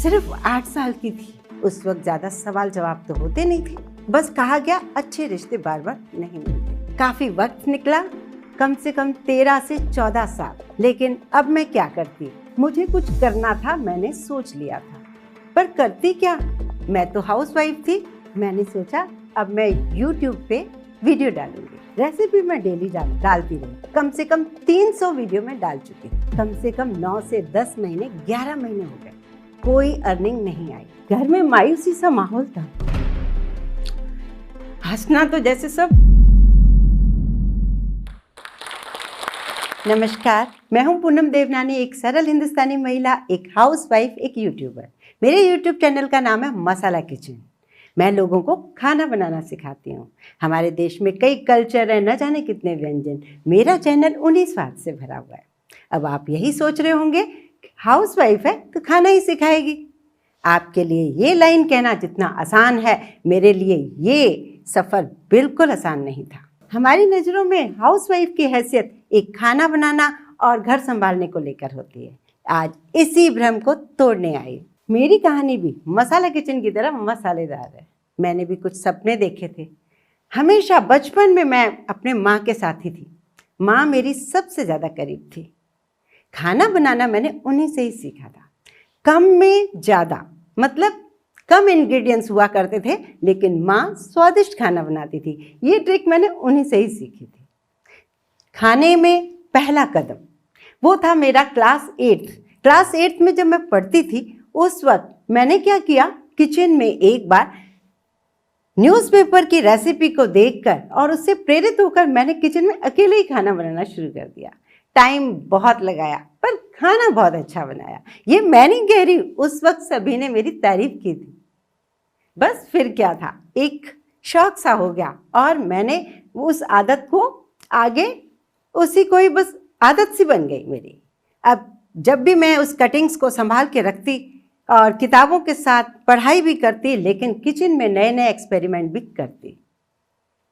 सिर्फ 8 साल की थी। उस वक्त ज्यादा सवाल जवाब तो होते नहीं थे। बस कहा गया अच्छे रिश्ते बार बार नहीं मिलते। काफी वक्त निकला, कम से कम 13 से 14 साल। लेकिन अब मैं क्या करती, मुझे कुछ करना था, मैंने सोच लिया था। पर करती क्या, मैं तो हाउसवाइफ थी। मैंने सोचा अब मैं YouTube पे वीडियो डालूंगी। रेसिपी मैं डेली डालती रही। कम से कम 300 वीडियो में डाल चुकी। कम से कम 9 से 10 महीने, 11 महीने हो गए, कोई अर्निंग नहीं आई। घर में मायूसी सा माहौल था। हंसना तो जैसे सब। नमस्कार, मैं हूं पूनम देवनानी, एक सरल हिंदुस्तानी महिला, एक हाउसवाइफ, एक यूट्यूबर। मेरे यूट्यूब चैनल का नाम है मसाला किचन। मैं लोगों को खाना बनाना सिखाती हूँ। हमारे देश में कई कल्चर है, न जाने कितने व्यंजन। मेरा चैनल उन्हीं स्वाद से भरा हुआ है। अब आप यही सोच रहे होंगे, हाउसवाइफ है तो खाना ही सिखाएगी। आपके लिए ये लाइन कहना जितना आसान है, मेरे लिए ये सफ़र बिल्कुल आसान नहीं था। हमारी नज़रों में हाउसवाइफ की हैसियत एक खाना बनाना और घर संभालने को लेकर होती है। आज इसी भ्रम को तोड़ने आई। मेरी कहानी भी मसाला किचन की तरह मसालेदार है। मैंने भी कुछ सपने देखे थे। हमेशा बचपन में मैं अपने माँ के साथ ही थी। माँ मेरी सबसे ज़्यादा करीब थी। खाना बनाना मैंने उन्हीं से ही सीखा था। कम में ज़्यादा, मतलब कम इंग्रेडिएंट्स हुआ करते थे, लेकिन माँ स्वादिष्ट खाना बनाती थी। ये ट्रिक मैंने उन्हीं से ही सीखी थी। खाने में पहला कदम वो था मेरा क्लास 8 में जब मैं पढ़ती थी। उस वक्त मैंने क्या किया, किचन में एक बार न्यूज़पेपर की रेसिपी को देखकर और उससे प्रेरित होकर मैंने किचन में अकेले ही खाना बनाना शुरू कर दिया। टाइम बहुत लगाया, पर खाना बहुत अच्छा बनाया। ये मैं नहीं कह रही, उस वक्त सभी ने मेरी तारीफ की थी। बस फिर क्या था, एक शौक सा हो गया और मैंने उस आदत को आगे, उसी को ही बस आदत सी बन गई मेरी। अब जब भी मैं उस कटिंग्स को संभाल के रखती और किताबों के साथ पढ़ाई भी करती, लेकिन किचन में नए नए एक्सपेरिमेंट भी करती।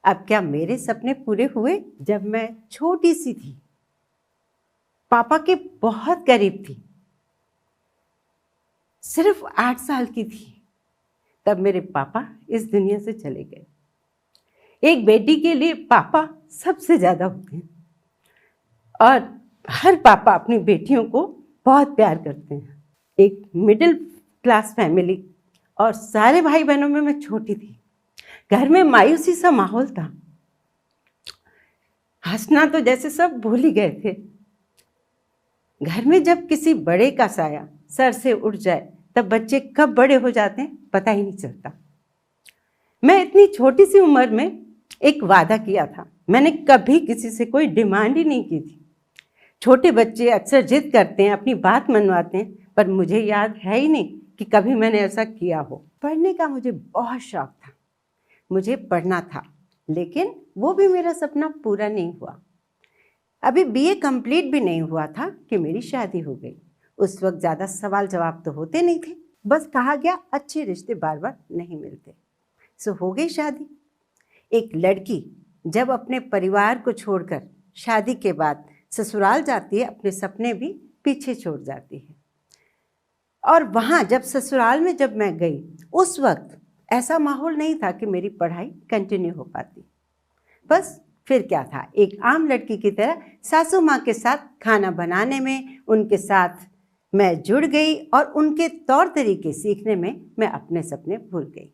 अब क्या मेरे सपने पूरे हुए। जब मैं छोटी सी थी, पापा के बहुत करीब थी, सिर्फ 8 साल की थी, तब मेरे पापा इस दुनिया से चले गए। एक बेटी के लिए पापा सबसे ज़्यादा होते हैं और हर पापा अपनी बेटियों को बहुत प्यार करते हैं। एक मिडिल क्लास फैमिली और सारे भाई बहनों में मैं छोटी थी। घर में मायूसी सा माहौल था। हंसना तो जैसे सब भूल ही गए थे। घर में जब किसी बड़े का साया सर से उठ जाए, तब बच्चे कब बड़े हो जाते हैं पता ही नहीं चलता। मैं इतनी छोटी सी उम्र में एक वादा किया था। मैंने कभी किसी से कोई डिमांड ही नहीं की थी। छोटे बच्चे अक्सर जिद करते हैं, अपनी बात मनवाते हैं, पर मुझे याद है ही नहीं कि कभी मैंने ऐसा किया हो। पढ़ने का मुझे बहुत शौक था। मुझे पढ़ना था, लेकिन वो भी मेरा सपना पूरा नहीं हुआ। अभी BA कंप्लीट भी नहीं हुआ था कि मेरी शादी हो गई। उस वक्त ज़्यादा सवाल जवाब तो होते नहीं थे। बस कहा गया अच्छे रिश्ते बार बार नहीं मिलते। सो हो गई शादी। एक लड़की जब अपने परिवार को छोड़कर शादी के बाद ससुराल जाती है, अपने सपने भी पीछे छोड़ जाती है। और वहाँ जब ससुराल में जब मैं गई, उस वक्त ऐसा माहौल नहीं था कि मेरी पढ़ाई कंटिन्यू हो पाती। बस फिर क्या था, एक आम लड़की की तरह सासू माँ के साथ खाना बनाने में उनके साथ मैं जुड़ गई और उनके तौर तरीके सीखने में मैं अपने सपने भूल गई।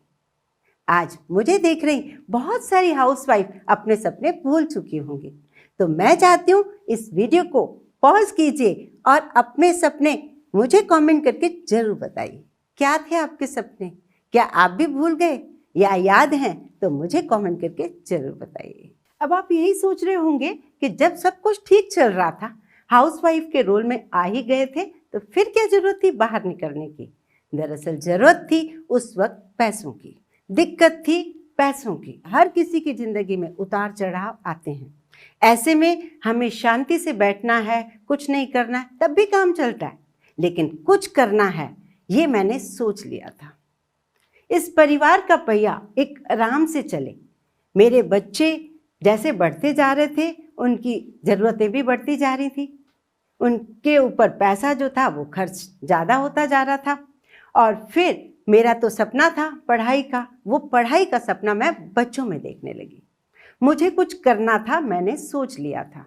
आज मुझे देख रही बहुत सारी हाउसवाइफ अपने सपने भूल चुकी होंगी। तो मैं चाहती हूँ इस वीडियो को पॉज कीजिए और अपने सपने मुझे कमेंट करके जरूर बताइए। क्या थे आपके सपने? क्या आप भी भूल गए या याद हैं? तो मुझे कमेंट करके जरूर बताइए। अब आप यही सोच रहे होंगे कि जब सब कुछ ठीक चल रहा था, हाउसवाइफ के रोल में आ ही गए थे, तो फिर क्या जरूरत थी बाहर निकलने की। दरअसल जरूरत थी उस वक्त पैसों की, दिक्कत थी पैसों की। हर किसी की जिंदगी में उतार चढ़ाव आते हैं। ऐसे में हमें शांति से बैठना है, कुछ नहीं करना है, तब भी काम चलता है, लेकिन कुछ करना है, ये मैंने सोच लिया था। इस परिवार का पहिया एक आराम से चले। मेरे बच्चे जैसे बढ़ते जा रहे थे, उनकी ज़रूरतें भी बढ़ती जा रही थी। उनके ऊपर पैसा जो था वो खर्च ज़्यादा होता जा रहा था और फिर मेरा तो सपना था पढ़ाई का, वो पढ़ाई का सपना मैं बच्चों में देखने लगी। मुझे कुछ करना था, मैंने सोच लिया था,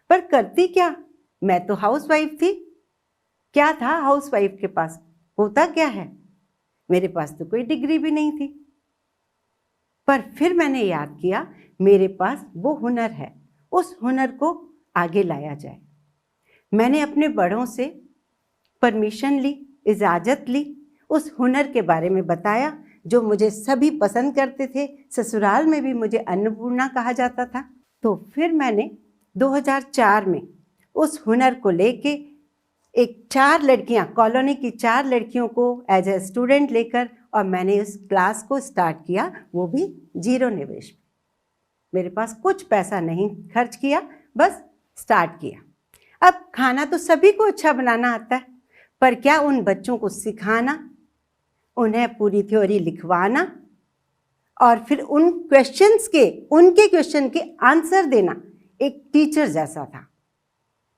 पर करती क्या? मैं तो हाउसवाइफ थी। क्या था हाउसवाइफ के पास? होता क्या है? मेरे पास तो कोई डिग्री भी नहीं थी। पर फिर मैंने याद किया मेरे पास वो हुनर है, उस हुनर को आगे लाया जाए। मैंने अपने बड़ों से परमिशन ली, इजाज़त ली, उस हुनर के बारे में बताया जो मुझे सभी पसंद करते थे। ससुराल में भी मुझे अन्नपूर्णा कहा जाता था। तो फिर मैंने 2004 में उस हुनर को लेके एक 4 लड़कियां, कॉलोनी की 4 लड़कियों को एज ए स्टूडेंट लेकर, और मैंने उस क्लास को स्टार्ट किया, वो भी 0 निवेश। मेरे पास कुछ पैसा नहीं खर्च किया, बस स्टार्ट किया। अब खाना तो सभी को अच्छा बनाना आता है, पर क्या उन बच्चों को सिखाना, उन्हें पूरी थ्योरी लिखवाना और फिर उन क्वेश्चंस के, उनके क्वेश्चन के आंसर देना एक टीचर जैसा था।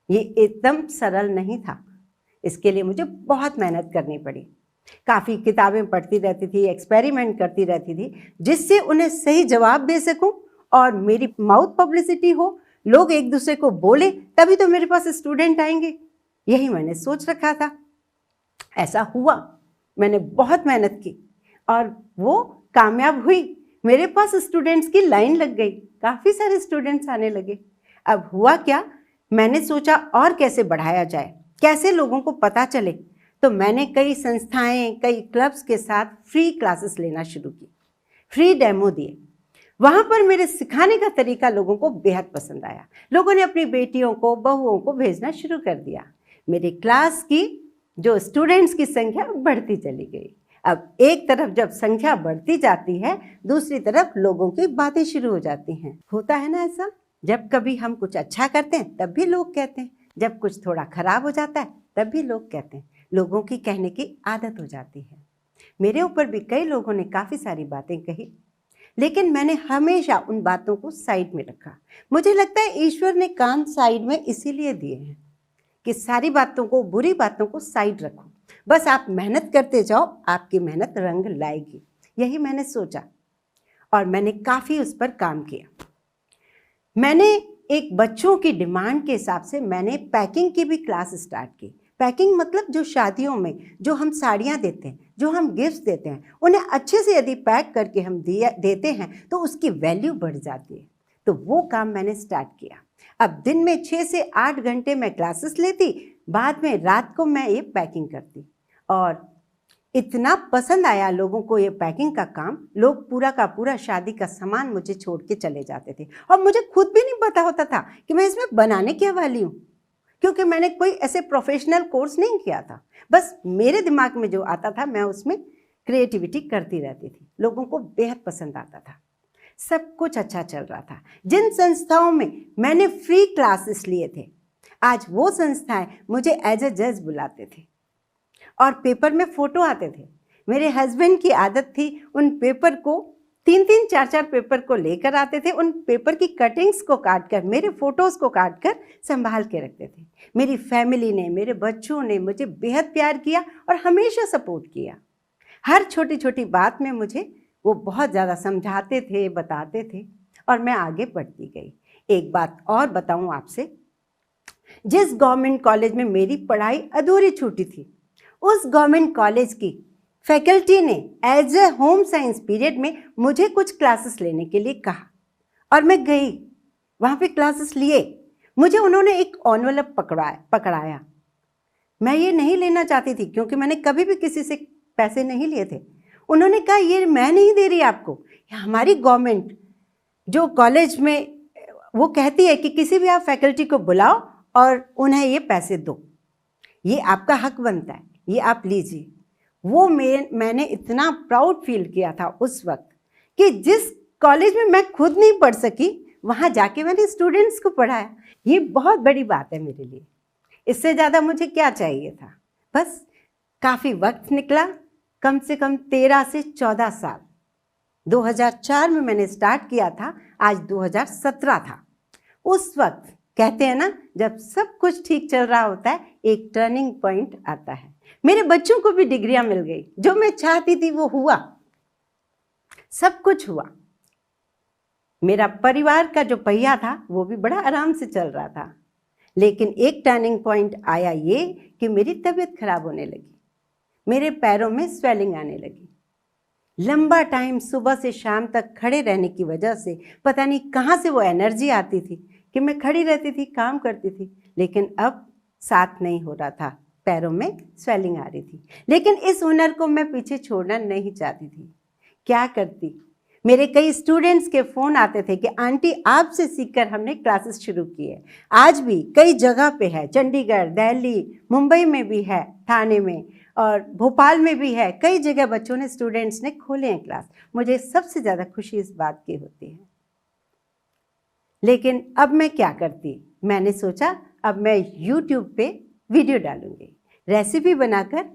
ये एकदम सरल नहीं था। इसके लिए मुझे बहुत मेहनत करनी पड़ी। काफ़ी किताबें पढ़ती रहती थी, एक्सपेरिमेंट करती रहती थी, जिससे उन्हें सही जवाब दे सकूं और मेरी माउथ पब्लिसिटी हो, लोग एक दूसरे को बोले, तभी तो मेरे पास स्टूडेंट आएंगे। यही मैंने सोच रखा था। ऐसा हुआ। मैंने बहुत मेहनत की और वो कामयाब हुई। मेरे पास स्टूडेंट्स की लाइन लग गई, काफ़ी सारे स्टूडेंट्स आने लगे। अब हुआ क्या, मैंने सोचा और कैसे बढ़ाया जाए, कैसे लोगों को पता चले। तो मैंने कई संस्थाएं, कई क्लब्स के साथ फ्री क्लासेस लेना शुरू की, फ्री डेमो दिए। वहाँ पर मेरे सिखाने का तरीका लोगों को बेहद पसंद आया। लोगों ने अपनी बेटियों को, बहुओं को भेजना शुरू कर दिया। मेरी क्लास की जो स्टूडेंट्स की संख्या बढ़ती चली गई। अब एक तरफ जब संख्या बढ़ती जाती है, दूसरी तरफ लोगों की बातें शुरू हो जाती हैं। होता है ना ऐसा, जब कभी हम कुछ अच्छा करते हैं तब भी लोग कहते हैं, जब कुछ थोड़ा खराब हो जाता है तब भी लोग कहते हैं। लोगों की कहने की आदत हो जाती है। मेरे ऊपर भी कई लोगों ने काफ़ी सारी बातें कही, लेकिन मैंने हमेशा उन बातों को साइड में रखा। मुझे लगता है ईश्वर ने कान साइड में इसीलिए दिए हैं कि सारी बातों को, बुरी बातों को साइड रखो, बस आप मेहनत करते जाओ, आपकी मेहनत रंग लाएगी। यही मैंने सोचा और मैंने काफ़ी उस पर काम किया। मैंने एक बच्चों की डिमांड के हिसाब से मैंने पैकिंग की भी क्लास स्टार्ट की। पैकिंग मतलब जो शादियों में जो हम साड़ियाँ देते हैं, जो हम गिफ्ट्स देते हैं, उन्हें अच्छे से यदि पैक करके हम देते हैं तो उसकी वैल्यू बढ़ जाती है। तो वो काम मैंने स्टार्ट किया। अब दिन में 6 से 8 घंटे मैं क्लासेस लेती, बाद में रात को मैं ये पैकिंग करती और इतना पसंद आया लोगों को ये पैकिंग का काम। लोग पूरा का पूरा शादी का सामान मुझे छोड़ के चले जाते थे और मुझे खुद भी नहीं पता होता था कि मैं इसमें बनाने क्या वाली हूँ, क्योंकि मैंने कोई ऐसे प्रोफेशनल कोर्स नहीं किया था। बस मेरे दिमाग में जो आता था मैं उसमें क्रिएटिविटी करती रहती थी। लोगों को बेहद पसंद आता था, सब कुछ अच्छा चल रहा था। जिन संस्थाओं में मैंने फ्री क्लासेस लिए थे, आज वो संस्थाएं मुझे एज ए जज बुलाते थे और पेपर में फ़ोटो आते थे। मेरे हस्बैंड की आदत थी, उन पेपर को 3-3, 4-4 पेपर को लेकर आते थे। उन पेपर की कटिंग्स को काट कर, मेरे फ़ोटोज़ को काट कर संभाल के रखते थे। मेरी फैमिली ने, मेरे बच्चों ने मुझे बेहद प्यार किया और हमेशा सपोर्ट किया। हर छोटी छोटी बात में मुझे वो बहुत ज़्यादा समझाते थे, बताते थे और मैं आगे बढ़ती गई। एक बात और बताऊँ आपसे, जिस गवर्नमेंट कॉलेज में मेरी पढ़ाई अधूरी छूटी थी, उस गवर्नमेंट कॉलेज की फैकल्टी ने as a home science period में मुझे कुछ क्लासेस लेने के लिए कहा और मैं गई, वहाँ पे क्लासेस लिए। मुझे उन्होंने एक एनवेलप पकड़ाया। मैं ये नहीं लेना चाहती थी क्योंकि मैंने कभी भी किसी से पैसे नहीं लिए थे। उन्होंने कहा ये मैं नहीं दे रही आपको, हमारी गवर्नमेंट जो कॉलेज में वो कहती है कि किसी भी आप फैकल्टी को बुलाओ और उन्हें ये पैसे दो, ये आपका हक बनता है, ये आप लीजिए। वो मैंने इतना प्राउड फील किया था उस वक्त कि जिस कॉलेज में मैं खुद नहीं पढ़ सकी, वहाँ जाके मैंने स्टूडेंट्स को पढ़ाया। ये बहुत बड़ी बात है मेरे लिए। इससे ज़्यादा मुझे क्या चाहिए था। बस काफ़ी वक्त निकला, कम से कम 13 से 14 साल। 2004 में मैंने स्टार्ट किया था, आज 2017 था। उस वक्त कहते हैं ना, जब सब कुछ ठीक चल रहा होता है, एक टर्निंग पॉइंट आता है। मेरे बच्चों को भी डिग्रियां मिल गई, जो मैं चाहती थी वो हुआ, सब कुछ हुआ। मेरा परिवार का जो पहिया था वो भी बड़ा आराम से चल रहा था। लेकिन एक टर्निंग पॉइंट आया ये कि मेरी तबीयत खराब होने लगी, मेरे पैरों में स्वेलिंग आने लगी। लंबा टाइम सुबह से शाम तक खड़े रहने की वजह से पता नहीं कहाँ से वो एनर्जी आती थी कि मैं खड़ी रहती थी, काम करती थी, लेकिन अब साथ नहीं हो रहा था, पैरों में स्वेलिंग आ रही थी। लेकिन इस हुनर को मैं पीछे छोड़ना नहीं चाहती थी। क्या करती, मेरे कई स्टूडेंट्स के फ़ोन आते थे कि आंटी आपसे सीखकर हमने क्लासेस शुरू की है। आज भी कई जगह पे है, चंडीगढ़, दिल्ली, मुंबई में भी है, थाने में और भोपाल में भी है। कई जगह बच्चों ने, स्टूडेंट्स ने खोले हैं क्लास। मुझे सबसे ज़्यादा खुशी इस बात की होती है। लेकिन अब मैं क्या करती, मैंने सोचा अब मैं YouTube पे वीडियो डालूंगी, रेसिपी बनाकर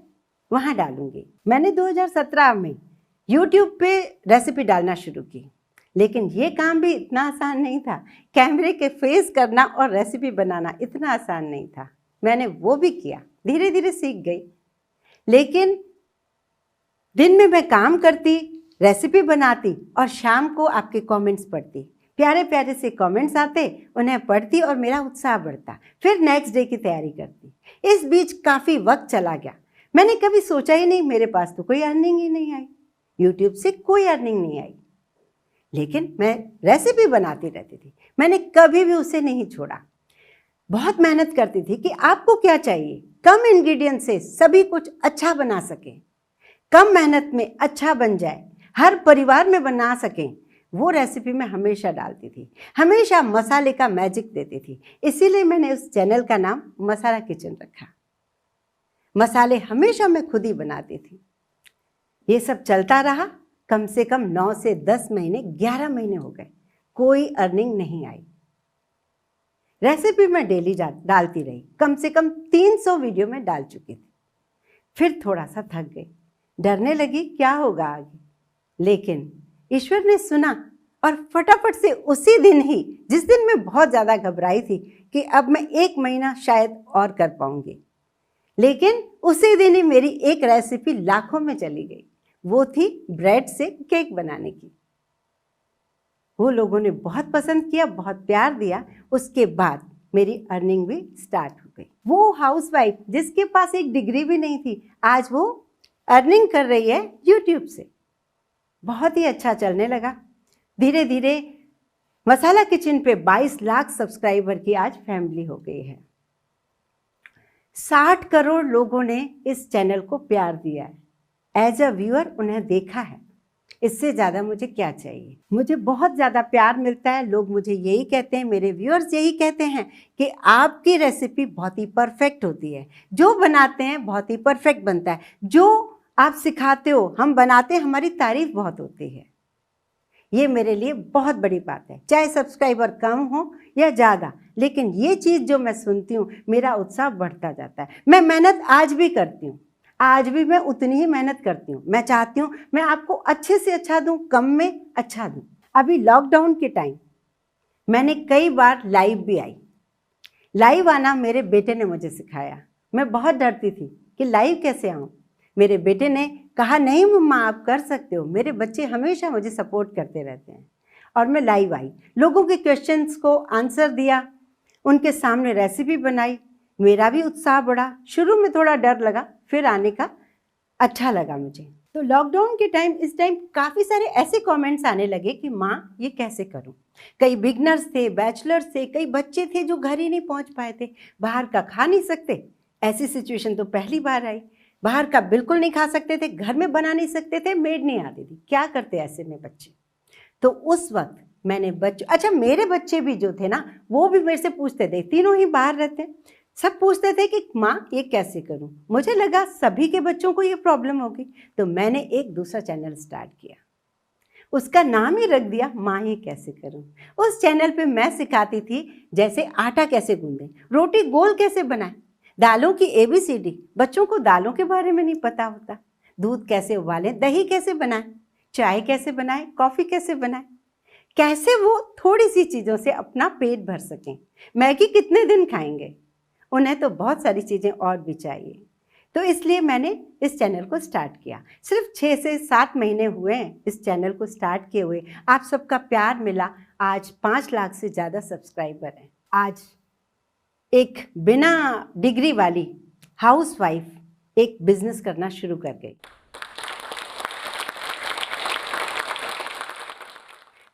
वहाँ डालूंगी। मैंने 2017 में YouTube पे रेसिपी डालना शुरू की, लेकिन ये काम भी इतना आसान नहीं था। कैमरे के फेस करना और रेसिपी बनाना इतना आसान नहीं था। मैंने वो भी किया, धीरे धीरे सीख गई। लेकिन दिन में मैं काम करती, रेसिपी बनाती और शाम को आपके कमेंट्स पढ़ती। प्यारे प्यारे से कमेंट्स आते, उन्हें पढ़ती और मेरा उत्साह बढ़ता। फिर नेक्स्ट डे की तैयारी करती। इस बीच काफ़ी वक्त चला गया। मैंने कभी सोचा ही नहीं, मेरे पास तो कोई अर्निंग ही नहीं आई, YouTube से कोई अर्निंग नहीं आई। लेकिन मैं रेसिपी बनाती रहती थी, मैंने कभी भी उसे नहीं छोड़ा। बहुत मेहनत करती थी कि आपको क्या चाहिए, कम इंग्रेडिएंट से सभी कुछ अच्छा बना सकें, कम मेहनत में अच्छा बन जाए, हर परिवार में बना सकें, वो रेसिपी मैं हमेशा डालती थी। हमेशा मसाले का मैजिक देती थी। इसीलिए मैंने उस चैनल का नाम मसाला किचन रखा। मसाले हमेशा मैं खुद ही बनाती थी। ये सब चलता रहा। कम से कम 9 से 10 महीने, 11 महीने हो गए, कोई अर्निंग नहीं आई। रेसिपी मैं डेली डालती रही, कम से कम 300 वीडियो में डाल चुकी थी। फिर थोड़ा सा थक गई, डरने लगी क्या होगा आगे। लेकिन ईश्वर ने सुना और फटाफट से उसी दिन ही, जिस दिन मैं बहुत ज़्यादा घबराई थी कि अब मैं 1 महीना शायद और कर पाऊंगी, लेकिन उसी दिन ही मेरी एक रेसिपी लाखों में चली गई। वो थी ब्रेड से केक बनाने की। वो लोगों ने बहुत पसंद किया, बहुत प्यार दिया। उसके बाद मेरी अर्निंग भी स्टार्ट हो गई। वो हाउसवाइफ जिसके पास एक डिग्री भी नहीं थी, आज वो अर्निंग कर रही है YouTube से। बहुत ही अच्छा चलने लगा। धीरे धीरे मसाला किचन पे 22 लाख सब्सक्राइबर की आज फैमिली हो गई है। 60 करोड़ लोगों ने इस चैनल को प्यार दिया है। एज अ व्यूअर उन्हें देखा है। इससे ज़्यादा मुझे क्या चाहिए। मुझे बहुत ज़्यादा प्यार मिलता है। लोग मुझे यही कहते हैं, मेरे व्यूअर्स यही कहते हैं कि आपकी रेसिपी बहुत ही परफेक्ट होती है। जो बनाते हैं बहुत ही परफेक्ट बनता है। जो आप सिखाते हो, हम बनाते हैं, हमारी तारीफ बहुत होती है। ये मेरे लिए बहुत बड़ी बात है। चाहे सब्सक्राइबर कम हो या ज़्यादा, लेकिन ये चीज़ जो मैं सुनती हूँ, मेरा उत्साह बढ़ता जाता है। मैं मेहनत आज भी करती हूँ, आज भी मैं उतनी ही मेहनत करती हूँ। मैं चाहती हूँ मैं आपको अच्छे से अच्छा दूँ, कम में अच्छा दूँ। अभी लॉकडाउन के टाइम मैंने कई बार लाइव भी आई। लाइव आना मेरे बेटे ने मुझे सिखाया। मैं बहुत डरती थी कि लाइव कैसे आऊँ। मेरे बेटे ने कहा नहीं मम्मा आप कर सकते हो। मेरे बच्चे हमेशा मुझे सपोर्ट करते रहते हैं और मैं लाइव आई, लोगों के क्वेश्चंस को आंसर दिया, उनके सामने रेसिपी बनाई। मेरा भी उत्साह बढ़ा। शुरू में थोड़ा डर लगा, फिर आने का अच्छा लगा मुझे। तो लॉकडाउन के टाइम, इस टाइम काफ़ी सारे ऐसे कमेंट्स आने लगे कि माँ ये कैसे करूँ। कई बिगनर्स थे, बैचलर्स थे, कई बच्चे थे जो घर ही नहीं पहुँच पाए थे, बाहर का खा नहीं सकते। ऐसी सिचुएशन तो पहली बार आई। बाहर का बिल्कुल नहीं खा सकते थे, घर में बना नहीं सकते थे, मेड नहीं आती थी। क्या करते ऐसे में बच्चे। तो उस वक्त मैंने अच्छा मेरे बच्चे भी जो थे ना, वो भी मेरे से पूछते थे, तीनों ही बाहर रहते, सब पूछते थे कि माँ ये कैसे करूँ। मुझे लगा सभी के बच्चों को ये प्रॉब्लम होगी, तो मैंने एक दूसरा चैनल स्टार्ट किया। उसका नाम ही रख दिया माँ ये कैसे करूँ। उस चैनल पे मैं सिखाती थी जैसे आटा कैसे गूंदें, रोटी गोल कैसे बनाएं, दालों की ABCD। बच्चों को दालों के बारे में नहीं पता होता। दूध कैसे उबालें, दही कैसे बनाएं, चाय कैसे बनाएं, कॉफ़ी कैसे बनाएं, कैसे वो थोड़ी सी चीज़ों से अपना पेट भर सकें। मैगी कितने दिन खाएंगे, उन्हें तो बहुत सारी चीज़ें और भी चाहिए। तो इसलिए मैंने इस चैनल को स्टार्ट किया। सिर्फ 6 से 7 महीने हुए हैं इस चैनल को स्टार्ट किए हुए। आप सबका प्यार मिला, आज 5 लाख से ज़्यादा सब्सक्राइबर हैं। आज एक बिना डिग्री वाली हाउसवाइफ एक बिजनेस करना शुरू कर गई।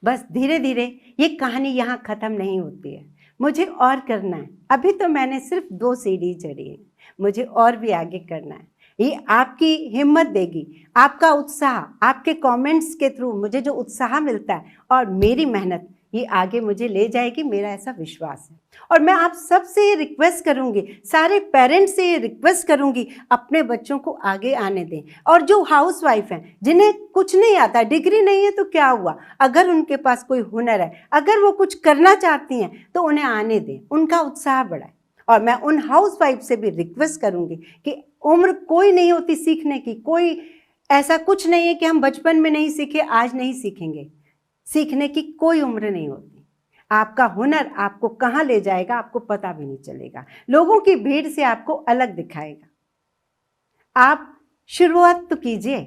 बस धीरे धीरे ये कहानी यहाँ ख़त्म नहीं होती है, मुझे और करना है। अभी तो मैंने सिर्फ 2 सीढ़ी चढ़ी है, मुझे और भी आगे करना है। ये आपकी हिम्मत देगी, आपका उत्साह, आपके कमेंट्स के थ्रू मुझे जो उत्साह मिलता है और मेरी मेहनत ये आगे मुझे ले जाएगी, मेरा ऐसा विश्वास है। और मैं आप सबसे ये रिक्वेस्ट करूँगी, सारे पेरेंट्स से ये रिक्वेस्ट करूँगी, अपने बच्चों को आगे आने दें। और जो हाउसवाइफ हैं, जिन्हें कुछ नहीं आता, डिग्री नहीं है तो क्या हुआ, अगर उनके पास कोई हुनर है, अगर वो कुछ करना चाहती हैं तो उन्हें आने दें, उनका उत्साह बढ़ाएं। और मैं उन हाउसवाइफ से भी रिक्वेस्ट करूँगी कि उम्र कोई नहीं होती सीखने की, कोई ऐसा कुछ नहीं है कि हम बचपन में नहीं सीखे आज नहीं सीखेंगे। सीखने की कोई उम्र नहीं होती। आपका हुनर आपको कहाँ ले जाएगा आपको पता भी नहीं चलेगा, लोगों की भीड़ से आपको अलग दिखाएगा। आप शुरुआत तो कीजिए,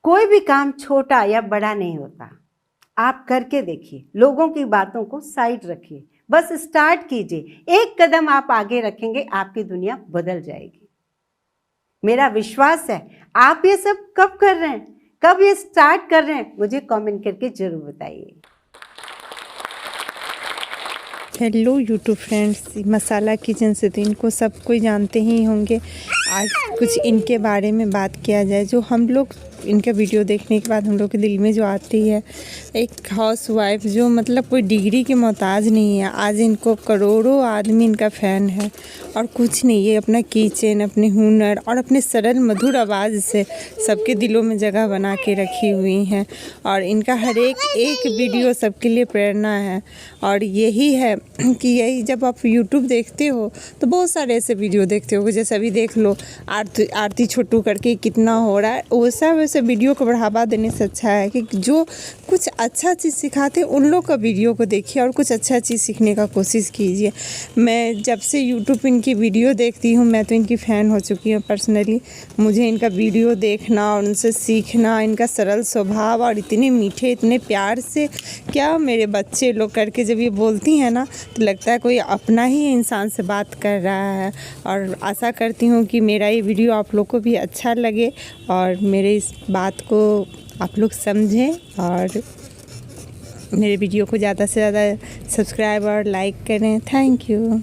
कोई भी काम छोटा या बड़ा नहीं होता, आप करके देखिए, लोगों की बातों को साइड रखिए, बस स्टार्ट कीजिए। एक कदम आप आगे रखेंगे, आपकी दुनिया बदल जाएगी। मेरा विश्वास है। आप ये सब कब कर रहे हैं, कब ये स्टार्ट कर रहे हैं, मुझे कमेंट करके जरूर बताइए। हेलो यूट्यूब फ्रेंड्स, मसाला किचन से तो इनको सब कोई जानते ही होंगे। आज कुछ इनके बारे में बात किया जाए, जो हम लोग इनका वीडियो देखने के बाद हम लोग के दिल में जो आती है, एक हाउसवाइफ जो मतलब कोई डिग्री के मोहताज नहीं है। आज इनको करोड़ों आदमी इनका फ़ैन है और कुछ नहीं, ये अपना किचन, अपने हुनर और अपने सरल मधुर आवाज़ से सबके दिलों में जगह बना के रखी हुई हैं। और इनका हर एक वीडियो सबके लिए प्रेरणा है। और यही है कि यही जब आप यूट्यूब देखते हो तो बहुत सारे ऐसे वीडियो देखते हो, जैसे अभी देख लो आरती छोटू करके कितना हो रहा है। वैसे वीडियो को बढ़ावा देने से अच्छा है कि जो कुछ अच्छा चीज़ सिखाते हैं उन लोग का वीडियो को देखिए और कुछ अच्छा चीज़ सीखने का कोशिश कीजिए। मैं जब से यूट्यूब इनकी वीडियो देखती हूँ, मैं तो इनकी फ़ैन हो चुकी हूँ पर्सनली। मुझे इनका वीडियो देखना और उनसे सीखना, इनका सरल स्वभाव और इतने मीठे, इतने प्यार से क्या मेरे बच्चे लोग करके जब ये बोलती हैं ना, तो लगता है कोई अपना ही इंसान से बात कर रहा है। और आशा करती हूँ कि मेरा ये वीडियो आप लोग को भी अच्छा लगे और मेरे इस बात को आप लोग समझें और मेरे वीडियो को ज़्यादा से ज़्यादा सब्सक्राइब और लाइक करें। Thank you.